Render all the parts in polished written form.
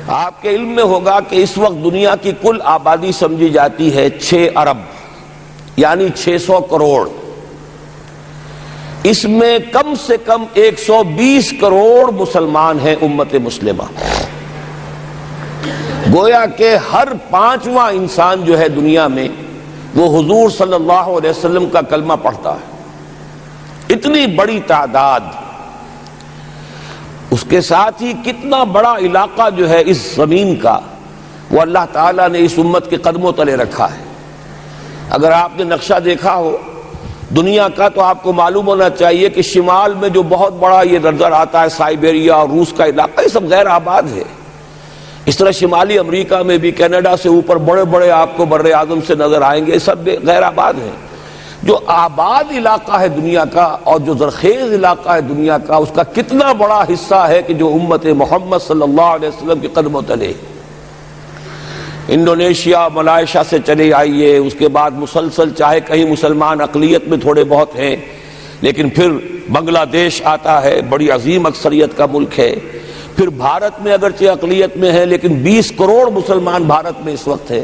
آپ کے علم میں ہوگا کہ اس وقت دنیا کی کل آبادی سمجھی جاتی ہے 6 ارب یعنی 600 کروڑ. اس میں کم سے کم 120 کروڑ مسلمان ہیں امت مسلمہ. گویا کہ ہر 5واں انسان جو ہے دنیا میں وہ حضور صلی اللہ علیہ وسلم کا کلمہ پڑھتا ہے. اتنی بڑی تعداد. اس کے ساتھ ہی کتنا بڑا علاقہ جو ہے اس زمین کا وہ اللہ تعالیٰ نے اس امت کے قدموں تلے رکھا ہے. اگر آپ نے نقشہ دیکھا ہو دنیا کا تو آپ کو معلوم ہونا چاہیے کہ شمال میں جو بہت بڑا یہ نظر آتا ہے سائبیریا اور روس کا علاقہ، یہ سب غیر آباد ہے. اس طرح شمالی امریکہ میں بھی کینیڈا سے اوپر بڑے بڑے آپ کو بر اعظم سے نظر آئیں گے، سب غیر آباد ہیں. جو آباد علاقہ ہے دنیا کا اور جو زرخیز علاقہ ہے دنیا کا، اس کا کتنا بڑا حصہ ہے کہ جو امت محمد صلی اللہ علیہ وسلم کے قدموں تلے. انڈونیشیا ملائیشیا سے چلے آئیے، اس کے بعد مسلسل چاہے کہیں مسلمان اقلیت میں تھوڑے بہت ہیں، لیکن پھر بنگلہ دیش آتا ہے، بڑی عظیم اکثریت کا ملک ہے. پھر بھارت میں اگرچہ اقلیت میں ہے لیکن 20 کروڑ مسلمان بھارت میں اس وقت ہے.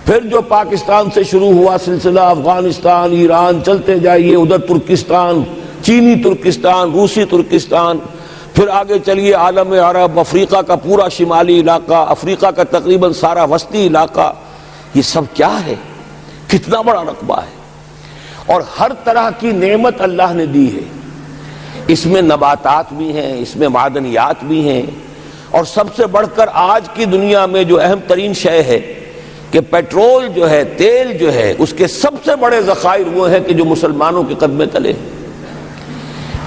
پھر جو پاکستان سے شروع ہوا سلسلہ، افغانستان، ایران، چلتے جائیے ادھر ترکستان، چینی ترکستان، روسی ترکستان، پھر آگے چلیے عالم عرب، افریقہ کا پورا شمالی علاقہ، افریقہ کا تقریباً سارا وسطی علاقہ. یہ سب کیا ہے؟ کتنا بڑا رقبہ ہے. اور ہر طرح کی نعمت اللہ نے دی ہے. اس میں نباتات بھی ہیں، اس میں معدنیات بھی ہیں، اور سب سے بڑھ کر آج کی دنیا میں جو اہم ترین شے ہے کہ پیٹرول جو ہے، تیل جو ہے، اس کے سب سے بڑے ذخائر وہ ہیں کہ جو مسلمانوں کے قدمے تلے.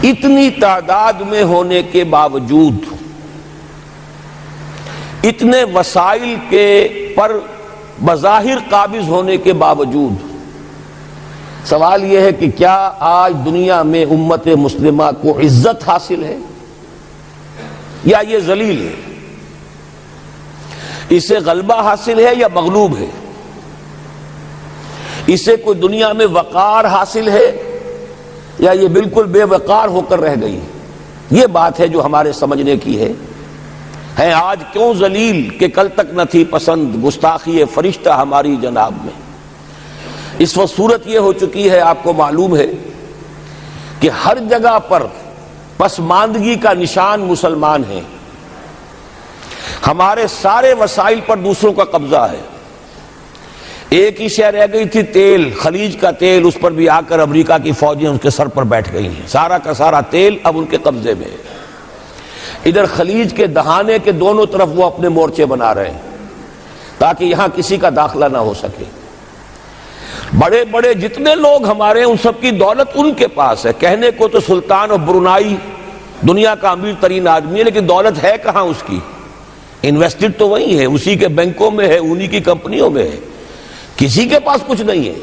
اتنی تعداد میں ہونے کے باوجود، اتنے وسائل کے پر بظاہر قابض ہونے کے باوجود، سوال یہ ہے کہ کیا آج دنیا میں امت مسلمہ کو عزت حاصل ہے یا یہ ذلیل ہے؟ اسے غلبہ حاصل ہے یا مغلوب ہے؟ اسے کوئی دنیا میں وقار حاصل ہے یا یہ بالکل بے وقار ہو کر رہ گئی؟ یہ بات ہے جو ہمارے سمجھنے کی ہے. آج کیوں ذلیل کہ کل تک نہ تھی پسند گستاخی فرشتہ ہماری جناب میں. اس وقت صورت یہ ہو چکی ہے، آپ کو معلوم ہے کہ ہر جگہ پر پسماندگی کا نشان مسلمان ہیں. ہمارے سارے وسائل پر دوسروں کا قبضہ ہے. ایک ہی شے رہ گئی تھی تیل، خلیج کا تیل، اس پر بھی آ کر امریکہ کی فوجیں ان کے سر پر بیٹھ گئی ہیں. سارا کا سارا تیل اب ان کے قبضے میں ہے. ادھر خلیج کے دہانے کے دونوں طرف وہ اپنے مورچے بنا رہے ہیں تاکہ یہاں کسی کا داخلہ نہ ہو سکے. بڑے بڑے جتنے لوگ ہمارے ان سب کی دولت ان کے پاس ہے. کہنے کو تو سلطان اور برونائی دنیا کا امیر ترین آدمی ہے، لیکن دولت ہے کہاں اس کی؟ انویسٹڈ تو وہی ہے، اسی کے بینکوں میں ہے، انہی کی کمپنیوں میں ہے. کسی کے پاس کچھ نہیں ہے.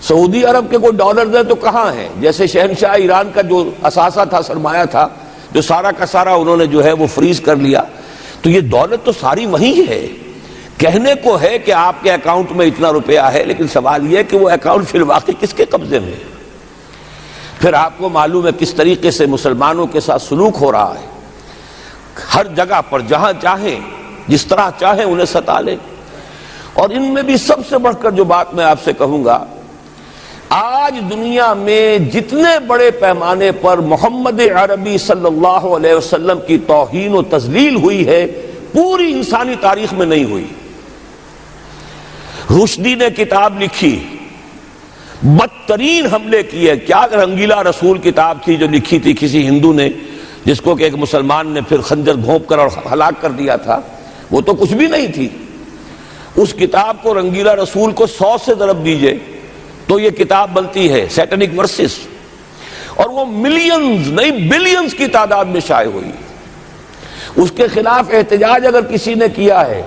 سعودی عرب کے کوئی ڈالرز ہیں تو کہاں ہیں؟ جیسے شہنشاہ ایران کا جو اثاثہ تھا، سرمایہ تھا، جو سارا کا سارا انہوں نے جو ہے وہ فریز کر لیا. تو یہ دولت تو ساری وہی ہے. کہنے کو ہے کہ آپ کے اکاؤنٹ میں اتنا روپیہ ہے، لیکن سوال یہ ہے کہ وہ اکاؤنٹ فی الواقع کس کے قبضے میں ہے؟ پھر آپ کو معلوم ہے کس طریقے سے مسلمانوں کے ساتھ سلوک ہو رہا ہے. ہر جگہ پر جہاں چاہیں، جس طرح چاہیں انہیں ستا لیں. اور ان میں بھی سب سے بڑھ کر جو بات میں آپ سے کہوں گا، آج دنیا میں جتنے بڑے پیمانے پر محمد عربی صلی اللہ علیہ وسلم کی توہین و تذلیل ہوئی ہے، پوری انسانی تاریخ میں نہیں ہوئی. رشدی نے کتاب لکھی، بدترین حملے کیے. کیا رنگیلا رسول کتاب تھی جو لکھی تھی کسی ہندو نے، جس کو کہ ایک مسلمان نے پھر خنجر گھونپ کر اور ہلاک کر دیا تھا. وہ تو کچھ بھی نہیں تھی. اس کتاب کو رنگیلا رسول کو 100 سے ضرب دیجئے تو یہ کتاب بنتی ہے سیٹنک ورسز، اور وہ ملینز نہیں بلینز کی تعداد میں شائع ہوئی. اس کے خلاف احتجاج اگر کسی نے کیا ہے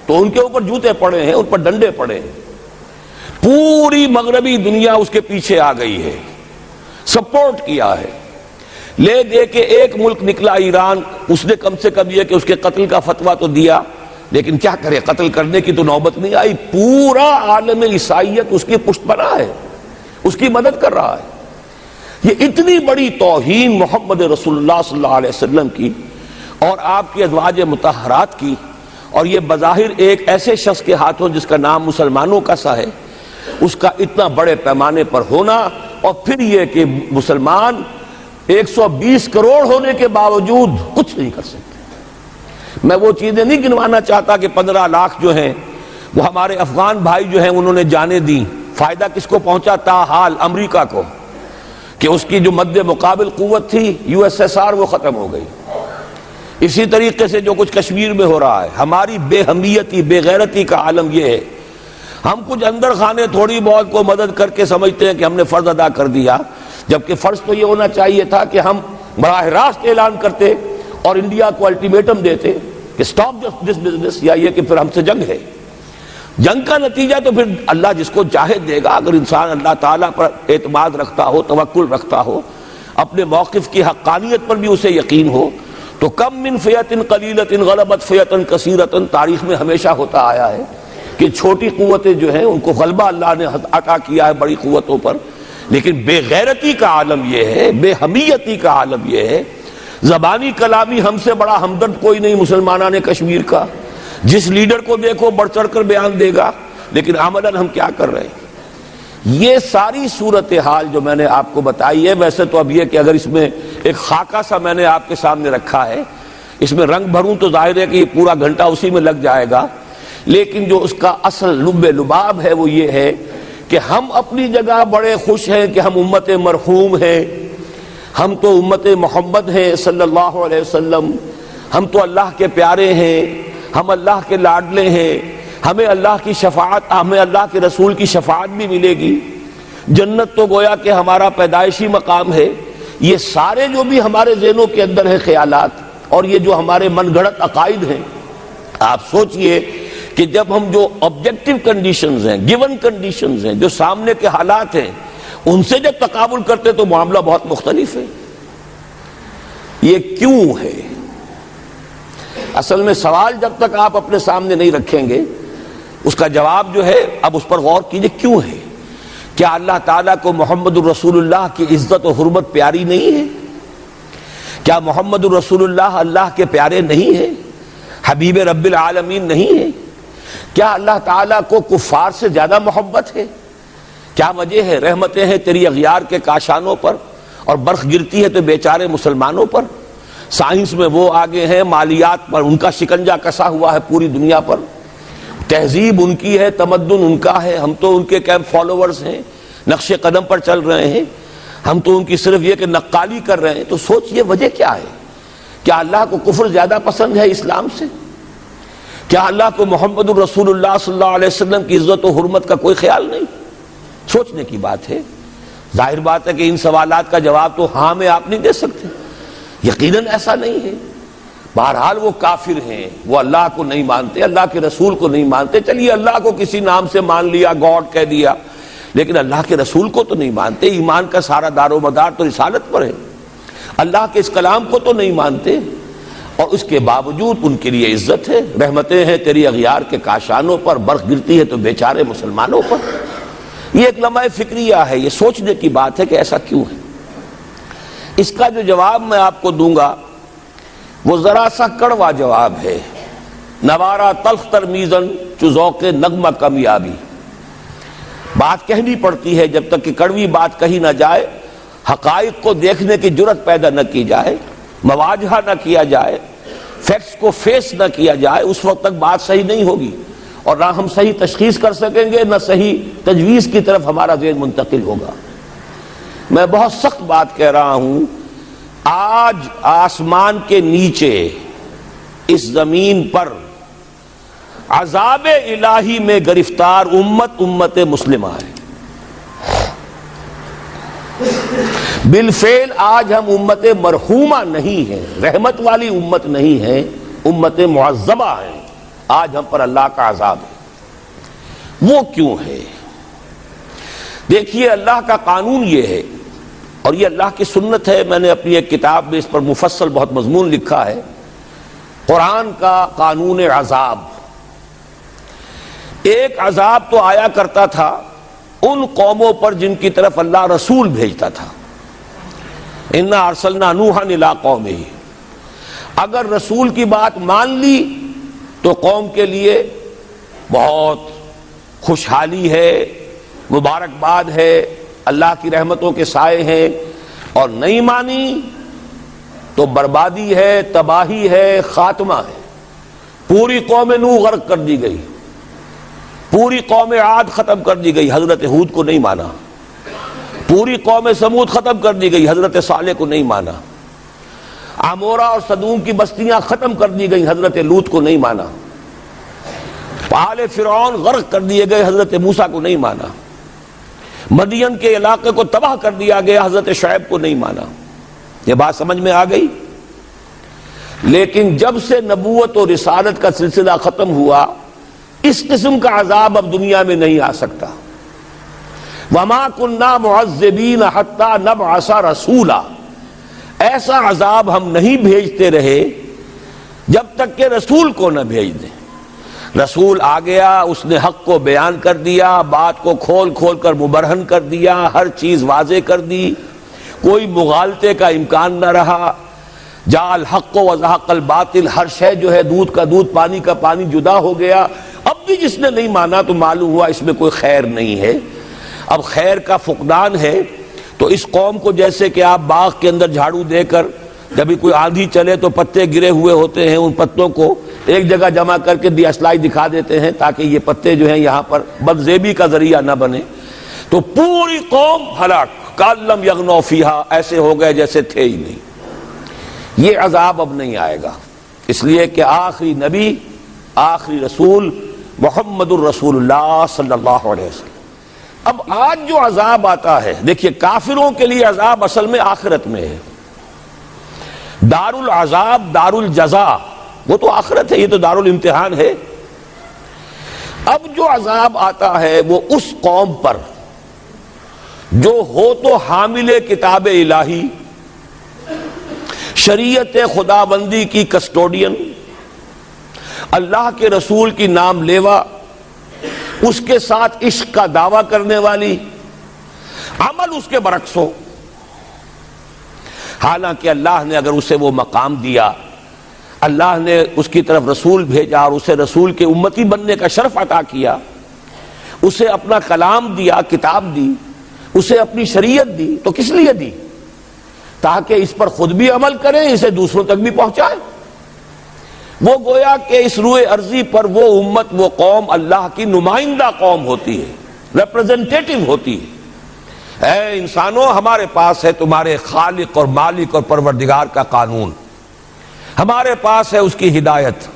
تو ان کے اوپر جوتے پڑے ہیں، ان پر ڈنڈے پڑے ہیں. پوری مغربی دنیا اس کے پیچھے آ گئی ہے، سپورٹ کیا ہے. لے دے کے ایک ملک نکلا ایران، اس نے کم سے کم یہ کہ اس کے قتل کا فتویٰ تو دیا، لیکن کیا کرے، قتل کرنے کی تو نوبت نہیں آئی. پورا عالم عیسائیت اس کی پشت بنا ہے، اس کی مدد کر رہا ہے. یہ اتنی بڑی توہین محمد رسول اللہ صلی اللہ علیہ وسلم کی اور آپ کی ازواج مطہرات کی اور یہ بظاہر ایک ایسے شخص کے ہاتھوں جس کا نام مسلمانوں کا سا ہے، اس کا اتنا بڑے پیمانے پر ہونا، اور پھر یہ کہ مسلمان 120 کروڑ ہونے کے باوجود کچھ نہیں کر سکتے۔ میں وہ چیزیں نہیں گنوانا چاہتا کہ 15 لاکھ جو ہیں وہ ہمارے افغان بھائی جو ہیں انہوں نے جانیں دیں، فائدہ کس کو پہنچا؟ تاحال امریکہ کو، کہ اس کی جو مد مقابل قوت تھی USSR وہ ختم ہو گئی۔ اسی طریقے سے جو کچھ کشمیر میں ہو رہا ہے، ہماری بے ہمیتی، بے غیرتی کا عالم یہ ہے، ہم کچھ اندر خانے تھوڑی بہت کو مدد کر کے سمجھتے ہیں کہ ہم نے فرض ادا کر دیا، جبکہ فرض تو یہ ہونا چاہیے تھا کہ ہم براہ راست اعلان کرتے اور انڈیا کو الٹیمیٹم دیتے کہ سٹاپ دس بزنس، یا یہ کہ پھر ہم سے جنگ ہے۔ جنگ کا نتیجہ تو پھر اللہ جس کو چاہے دے گا۔ اگر انسان اللہ تعالیٰ پر اعتماد رکھتا ہو، توکل رکھتا ہو، اپنے موقف کی حقانیت پر بھی اسے یقین ہو، تو کم من فیۃ قلیلۃ غلبت فیۃ کثیرۃ، تاریخ میں ہمیشہ ہوتا آیا ہے کہ چھوٹی قوتیں جو ہیں ان کو غلبہ اللہ نے عطا کیا ہے بڑی قوتوں پر، لیکن بے غیرتی کا عالم یہ ہے، بے حمیتی کا عالم یہ ہے۔ زبانی کلامی ہم سے بڑا ہمدرد کوئی نہیں مسلمانان کشمیر کا، جس لیڈر کو دیکھو بڑھ چڑھ کر بیان دے گا، لیکن عملاً ہم کیا کر رہے ہیں؟ یہ ساری صورتحال جو میں نے آپ کو بتائی ہے، ویسے تو اب یہ کہ اگر اس میں ایک خاکہ سا میں نے آپ کے سامنے رکھا ہے، اس میں رنگ بھروں تو ظاہر ہے کہ یہ پورا گھنٹہ اسی میں لگ جائے گا، لیکن جو اس کا اصل لب لباب ہے وہ یہ ہے کہ ہم اپنی جگہ بڑے خوش ہیں کہ ہم امت مرحوم ہیں، ہم تو امت محمد ہیں صلی اللہ علیہ وسلم، ہم تو اللہ کے پیارے ہیں، ہم اللہ کے لاڈلے ہیں، ہمیں اللہ کی شفاعت، ہمیں اللہ کے رسول کی شفاعت بھی ملے گی، جنت تو گویا کہ ہمارا پیدائشی مقام ہے۔ یہ سارے جو بھی ہمارے ذہنوں کے اندر ہیں خیالات، اور یہ جو ہمارے من گھڑت عقائد ہیں، آپ سوچئے کہ جب ہم جو آبجیکٹیو کنڈیشنز ہیں، گیون کنڈیشنز ہیں، جو سامنے کے حالات ہیں، ان سے جب تقابل کرتے تو معاملہ بہت مختلف ہے۔ یہ کیوں ہے؟ اصل میں سوال جب تک آپ اپنے سامنے نہیں رکھیں گے، اس کا جواب جو ہے اب اس پر غور کیجئے، کیوں ہے؟ کیا اللہ تعالیٰ کو محمد الرسول اللہ کی عزت و حرمت پیاری نہیں ہے؟ کیا محمد الرسول اللہ اللہ کے پیارے نہیں ہیں؟ حبیب رب العالمین نہیں ہے؟ کیا اللہ تعالیٰ کو کفار سے زیادہ محبت ہے؟ کیا وجہ ہے؟ رحمتیں ہیں تیری اغیار کے کاشانوں پر، اور برق گرتی ہے تو بیچارے مسلمانوں پر۔ سائنس میں وہ آگے ہیں، مالیات پر ان کا شکنجہ کسا ہوا ہے پوری دنیا پر، تہذیب ان کی ہے، تمدن ان کا ہے، ہم تو ان کے کیمپ فالوورز ہیں، نقش قدم پر چل رہے ہیں، ہم تو ان کی صرف یہ کہ نقالی کر رہے ہیں۔ تو سوچئے وجہ کیا ہے؟ کیا اللہ کو کفر زیادہ پسند ہے اسلام سے؟ کیا اللہ کو محمد الرسول اللہ صلی اللہ علیہ وسلم کی عزت و حرمت کا کوئی خیال نہیں؟ سوچنے کی بات ہے۔ ظاہر بات ہے کہ ان سوالات کا جواب تو ہاں میں آپ نہیں دے سکتے، یقیناً ایسا نہیں ہے۔ بہرحال وہ کافر ہیں، وہ اللہ کو نہیں مانتے، اللہ کے رسول کو نہیں مانتے، چلیے اللہ کو کسی نام سے مان لیا، گاڈ کہہ دیا، لیکن اللہ کے رسول کو تو نہیں مانتے۔ ایمان کا سارا دار و مدار تو رسالت پر ہے، اللہ کے اس کلام کو تو نہیں مانتے، اور اس کے باوجود ان کے لیے عزت ہے۔ رحمتیں ہیں تیری اغیار کے کاشانوں پر، برق گرتی ہے تو بیچارے مسلمانوں پر۔ یہ ایک لمحہ فکریہ ہے، یہ سوچنے کی بات ہے کہ ایسا کیوں ہے۔ اس کا جو جواب میں آپ کو دوں گا وہ ذرا سا کڑوا جواب ہے۔ نوارا تلخ ترمیزن چو ذوق نغمہ کمیابی، بات کہنی پڑتی ہے جب تک کہ کڑوی بات کہی نہ جائے، حقائق کو دیکھنے کی جرت پیدا نہ کی جائے، مواجہہ نہ کیا جائے، فیکٹس کو فیس نہ کیا جائے، اس وقت تک بات صحیح نہیں ہوگی، اور نہ ہم صحیح تشخیص کر سکیں گے، نہ صحیح تجویز کی طرف ہمارا ذہن منتقل ہوگا۔ میں بہت سخت بات کہہ رہا ہوں، آج آسمان کے نیچے اس زمین پر عذاب الہی میں گرفتار امت مسلمہ ہے۔ بالفعل آج ہم امت مرحومہ نہیں ہیں، رحمت والی امت نہیں ہے، امت معذبہ ہیں۔ آج ہم پر اللہ کا عذاب ہے۔ وہ کیوں ہے؟ دیکھیے اللہ کا قانون یہ ہے، اور یہ اللہ کی سنت ہے، میں نے اپنی ایک کتاب میں اس پر مفصل بہت مضمون لکھا ہے، قرآن کا قانون عذاب۔ ایک عذاب تو آیا کرتا تھا ان قوموں پر جن کی طرف اللہ رسول بھیجتا تھا، اِنَّا أَرْسَلْنَا نُوحًا إِلَىٰ قَوْمِهِ، اگر رسول کی بات مان لی تو قوم کے لیے بہت خوشحالی ہے، مبارکباد ہے، اللہ کی رحمتوں کے سائے ہیں، اور نہیں مانی تو بربادی ہے، تباہی ہے، خاتمہ ہے۔ پوری قوم نوح غرق کر دی گئی، پوری قوم عاد ختم کر دی گئی، حضرت ہود کو نہیں مانا۔ پوری قوم سمود ختم کر دی گئی، حضرت صالح کو نہیں مانا۔ عمورہ اور صدوم کی بستیاں ختم کر دی گئی، حضرت لوط کو نہیں مانا۔ آل فرعون غرق کر دیے گئے، حضرت موسیٰ کو نہیں مانا۔ مدین کے علاقے کو تباہ کر دیا گیا، حضرت شعیب کو نہیں مانا۔ یہ بات سمجھ میں آ گئی؟ لیکن جب سے نبوت اور رسالت کا سلسلہ ختم ہوا، اس قسم کا عذاب اب دنیا میں نہیں آ سکتا۔ وَمَا كُنَّا مُعَذِّبِينَ حَتَّى نَبْعَثَ رَسُولًا، ایسا عذاب ہم نہیں بھیجتے رہے جب تک کہ رسول کو نہ بھیج دیں۔ رسول آ گیا، اس نے حق کو بیان کر دیا، بات کو کھول کھول کر مبرہن کر دیا، ہر چیز واضح کر دی، کوئی مغالطے کا امکان نہ رہا۔ جاء الحق وزهق الباطل، ہر شے جو ہے دودھ کا دودھ، پانی کا پانی جدا ہو گیا۔ اب بھی جس نے نہیں مانا تو معلوم ہوا اس میں کوئی خیر نہیں ہے، اب خیر کا فقدان ہے۔ تو اس قوم کو جیسے کہ آپ باغ کے اندر جھاڑو دے کر جب بھی کوئی آندھی چلے تو پتے گرے ہوئے ہوتے ہیں، ان پتوں کو ایک جگہ جمع کر کے دیاسلائی دکھا دیتے ہیں تاکہ یہ پتے جو ہیں یہاں پر بدزیبی کا ذریعہ نہ بنے، تو پوری قوم ہلاک، کالم یغنوا فیہا، ایسے ہو گئے جیسے تھے ہی نہیں۔ یہ عذاب اب نہیں آئے گا، اس لیے کہ آخری نبی، آخری رسول محمد الرسول اللہ صلی اللہ علیہ وسلم۔ اب آج جو عذاب آتا ہے، دیکھیے کافروں کے لیے عذاب اصل میں آخرت میں ہے۔ دار العذاب، دار الجزا، وہ تو آخرت ہے، یہ تو دار الامتحان ہے۔ اب جو عذاب آتا ہے وہ اس قوم پر جو ہو تو حامل کتاب الہی، شریعت خداوندی کی کسٹوڈین، اللہ کے رسول کی نام لیوا، اس کے ساتھ عشق کا دعویٰ کرنے والی، عمل اس کے برعکس ہو۔ حالانکہ اللہ نے اگر اسے وہ مقام دیا، اللہ نے اس کی طرف رسول بھیجا اور اسے رسول کے امتی بننے کا شرف عطا کیا، اسے اپنا کلام دیا، کتاب دی، اسے اپنی شریعت دی، تو کس لیے دی؟ تاکہ اس پر خود بھی عمل کریں، اسے دوسروں تک بھی پہنچائیں۔ وہ گویا کہ اس روئے ارضی پر وہ امت، وہ قوم اللہ کی نمائندہ قوم ہوتی ہے، ریپرزنٹیٹو ہوتی ہے۔ اے انسانوں، ہمارے پاس ہے تمہارے خالق اور مالک اور پروردگار کا قانون، ہمارے پاس ہے اس کی ہدایت،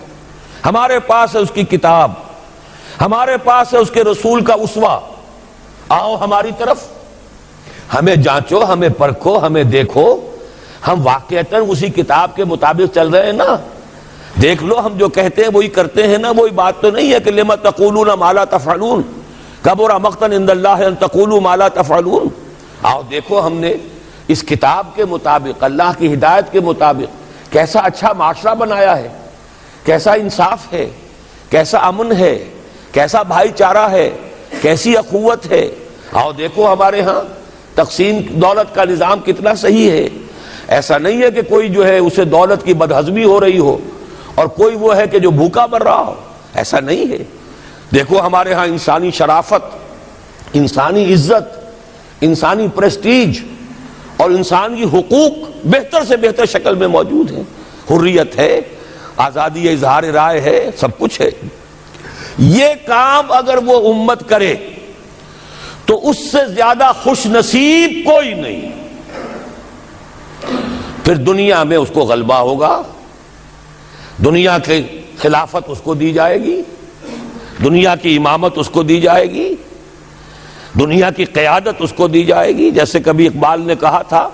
ہمارے پاس ہے اس کی کتاب، ہمارے پاس ہے اس کے رسول کا اسوہ۔ آؤ ہماری طرف، ہمیں جانچو، ہمیں پرکھو، ہمیں دیکھو، ہم واقعتاً اسی کتاب کے مطابق چل رہے ہیں نا؟ دیکھ لو، ہم جو کہتے ہیں وہی کرتے ہیں نا؟ وہی بات تو نہیں ہے کہ لما تقولون ما لا تفعلون، کبر مقتا عند اللہ ان تقولوا ما لا تفعلون۔ آؤ دیکھو، ہم نے اس کتاب کے مطابق، اللہ کی ہدایت کے مطابق کیسا اچھا معاشرہ بنایا ہے، کیسا انصاف ہے، کیسا امن ہے، کیسا بھائی چارہ ہے، کیسی اخوت ہے۔ آؤ دیکھو ہمارے ہاں تقسیم دولت کا نظام کتنا صحیح ہے۔ ایسا نہیں ہے کہ کوئی جو ہے اسے دولت کی بدہضمی ہو رہی ہو اور کوئی وہ ہے کہ جو بھوکا مر رہا ہو، ایسا نہیں ہے۔ دیکھو ہمارے ہاں انسانی شرافت، انسانی عزت، انسانی پریسٹیج اور انسانی حقوق بہتر سے بہتر شکل میں موجود ہیں، حریت ہے، آزادی اظہار رائے ہے، سب کچھ ہے۔ یہ کام اگر وہ امت کرے تو اس سے زیادہ خوش نصیب کوئی نہیں۔ پھر دنیا میں اس کو غلبہ ہوگا، دنیا کی خلافت اس کو دی جائے گی، دنیا کی امامت اس کو دی جائے گی، دنیا کی قیادت اس کو دی جائے گی۔ جیسے کبھی اقبال نے کہا تھا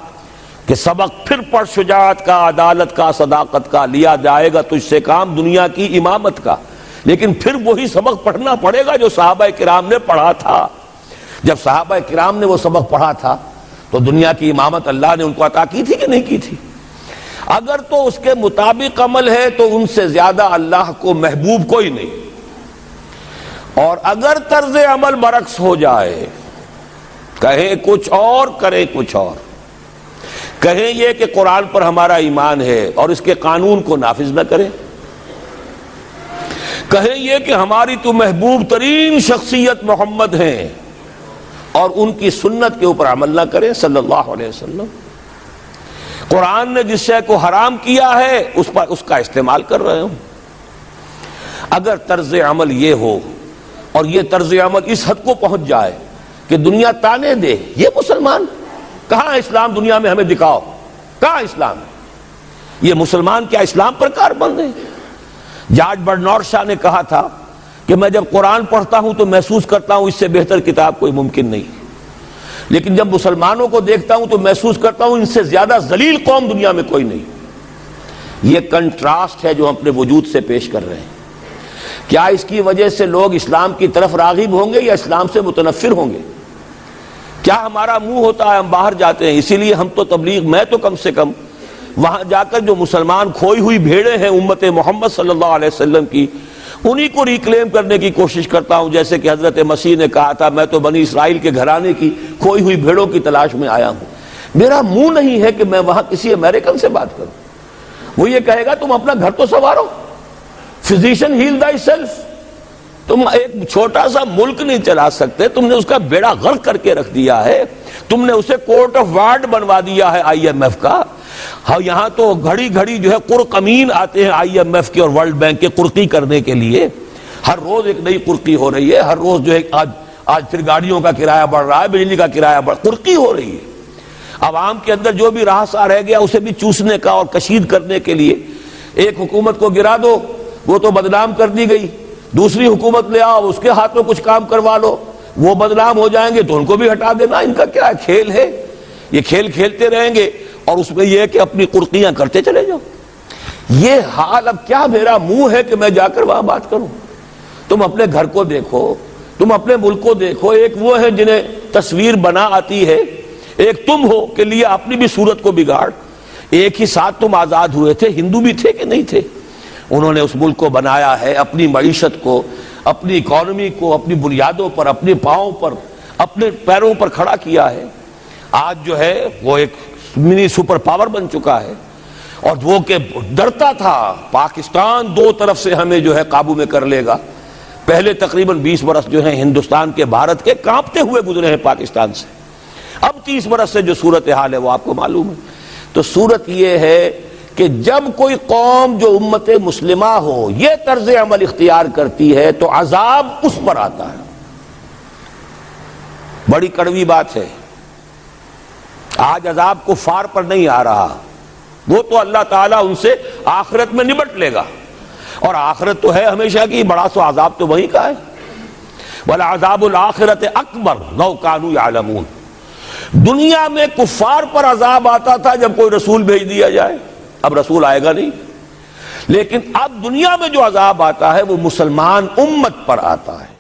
کہ سبق پھر پڑھ شجاعت کا، عدالت کا، صداقت کا، لیا جائے گا تجھ سے کام دنیا کی امامت کا۔ لیکن پھر وہی سبق پڑھنا پڑے گا جو صحابہ کرام نے پڑھا تھا۔ جب صحابہ کرام نے وہ سبق پڑھا تھا تو دنیا کی امامت اللہ نے ان کو عطا کی تھی کہ نہیں کی تھی؟ اگر تو اس کے مطابق عمل ہے تو ان سے زیادہ اللہ کو محبوب کوئی نہیں، اور اگر طرز عمل برعکس ہو جائے، کہیں کچھ اور کریں کچھ اور، کہیں یہ کہ قرآن پر ہمارا ایمان ہے اور اس کے قانون کو نافذ نہ کریں، کہیں یہ کہ ہماری تو محبوب ترین شخصیت محمد ہیں اور ان کی سنت کے اوپر عمل نہ کریں صلی اللہ علیہ وسلم. قرآن نے جس شے کو حرام کیا ہے اس کا استعمال کر رہے ہوں. اگر طرز عمل یہ ہو اور یہ طرز عمل اس حد کو پہنچ جائے کہ دنیا تانے دے یہ مسلمان کہاں اسلام دنیا میں ہمیں دکھاؤ, کہاں اسلام ہے؟ یہ مسلمان کیا اسلام پر کاربند ہے؟ جارج برنارڈ شاہ نے کہا تھا کہ میں جب قرآن پڑھتا ہوں تو محسوس کرتا ہوں اس سے بہتر کتاب کوئی ممکن نہیں, لیکن جب مسلمانوں کو دیکھتا ہوں تو محسوس کرتا ہوں ان سے زیادہ ذلیل قوم دنیا میں کوئی نہیں. یہ کنٹراسٹ ہے جو ہم اپنے وجود سے پیش کر رہے ہیں. کیا اس کی وجہ سے لوگ اسلام کی طرف راغب ہوں گے یا اسلام سے متنفر ہوں گے؟ کیا ہمارا منہ ہوتا ہے ہم باہر جاتے ہیں؟ اسی لیے ہم تو تبلیغ, میں تو کم سے کم وہاں جا کر جو مسلمان کھوئی ہوئی بھیڑیں ہیں امت محمد صلی اللہ علیہ وسلم کی, انہی کو ریکلیم کرنے کی کوشش کرتا ہوں. جیسے کہ حضرت مسیح نے کہا تھا میں تو بنی اسرائیل کے گھرانے کی کھوئی ہوئی بھیڑوں کی تلاش میں آیا ہوں. میرا منہ نہیں ہے کہ میں وہاں کسی امریکن سے بات کروں. وہ یہ کہے گا تم اپنا گھر تو سنوارو, فزیشین ہیل تھائی سیلف. تم ایک چھوٹا سا ملک نہیں چلا سکتے, تم نے اس کا بیڑا غرق کر کے رکھ دیا ہے. تم نے اسے کورٹ آف وارڈ بنوا دیا ہے IMF کا. ہاں یہاں تو گھڑی گھڑی جو ہے قرقمین آتے ہیں IMF کے اور ورلڈ بینک کے قرقی کرنے کے لیے. ہر روز ایک نئی قرقی ہو رہی ہے, ہر روز جو ہے آج پھر گاڑیوں کا کرایہ بڑھ رہا ہے, بجلی کا کرایہ قرقی ہو رہی ہے. عوام کے اندر جو بھی راہ رہ گیا اسے بھی چوسنے کا اور کشید کرنے کے لیے. ایک حکومت کو گرا دو وہ تو بدنام کر دی گئی, دوسری حکومت لے آؤ اس کے ہاتھ میں کچھ کام کروا لو, وہ بدنام ہو جائیں گے تو ان کو بھی ہٹا دینا. ان کا کیا کھیل ہے؟ یہ کھیل کھیلتے رہیں گے اور اس میں یہ ہے کہ اپنی قرقیاں کرتے چلے جاؤ. یہ حال اب کیا میرا منہ ہے کہ میں جا کر وہاں بات کروں؟ تم اپنے گھر کو دیکھو, تم اپنے ملک کو دیکھو. ایک وہ ہے جنہیں تصویر بنا آتی ہے, ایک تم ہو کہ لیا اپنی بھی صورت کو بگاڑ. ایک ہی ساتھ تم آزاد ہوئے تھے, ہندو بھی تھے کہ نہیں تھے. انہوں نے اس ملک کو بنایا ہے, اپنی معیشت کو, اپنی اکانومی کو اپنی بنیادوں پر, اپنے پاؤں پر, اپنے پیروں پر کھڑا کیا ہے. آج جو ہے وہ ایک منی سپر پاور بن چکا ہے. اور وہ کہ ڈرتا تھا پاکستان دو طرف سے ہمیں جو ہے قابو میں کر لے گا. پہلے تقریباً 20 برس جو ہیں ہندوستان کے, بھارت کے کانپتے ہوئے گزرے ہیں پاکستان سے. اب 30 برس سے جو صورتحال ہے وہ آپ کو معلوم ہے. تو صورت یہ ہے کہ جب کوئی قوم جو امت مسلمہ ہو یہ طرز عمل اختیار کرتی ہے تو عذاب اس پر آتا ہے. بڑی کڑوی بات ہے. آج عذاب کفار پر نہیں آ رہا, وہ تو اللہ تعالیٰ ان سے آخرت میں نبٹ لے گا, اور آخرت تو ہے ہمیشہ کی, بڑا سو عذاب تو وہی کا ہے. وَلَعَذَابُ الْآخِرَةِ أَكْبَرُ لَوْ كَانُوا يَعْلَمُونَ. دنیا میں کفار پر عذاب آتا تھا جب کوئی رسول بھیج دیا جائے, اب رسول آئے گا نہیں. لیکن اب دنیا میں جو عذاب آتا ہے وہ مسلمان امت پر آتا ہے.